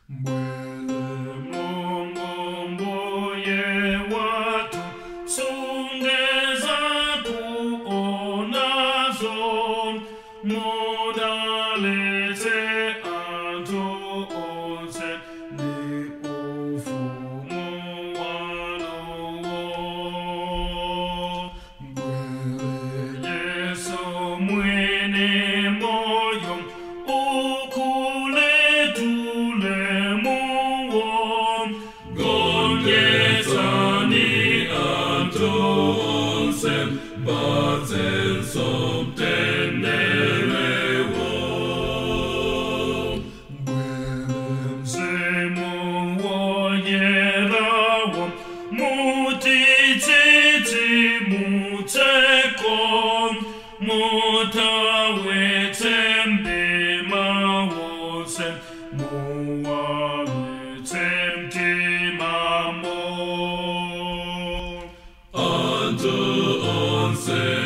Mwele Mungu mboye watu sungeza kuonazo modalete antoze ni ufumu wanowo Mwele Yesu mwene moyo ukule tule Gonyetani antonsen bazen somtenelewo Bwelem semon woyerawo mutititi mutekon mutawetembe mawosen Unto onsen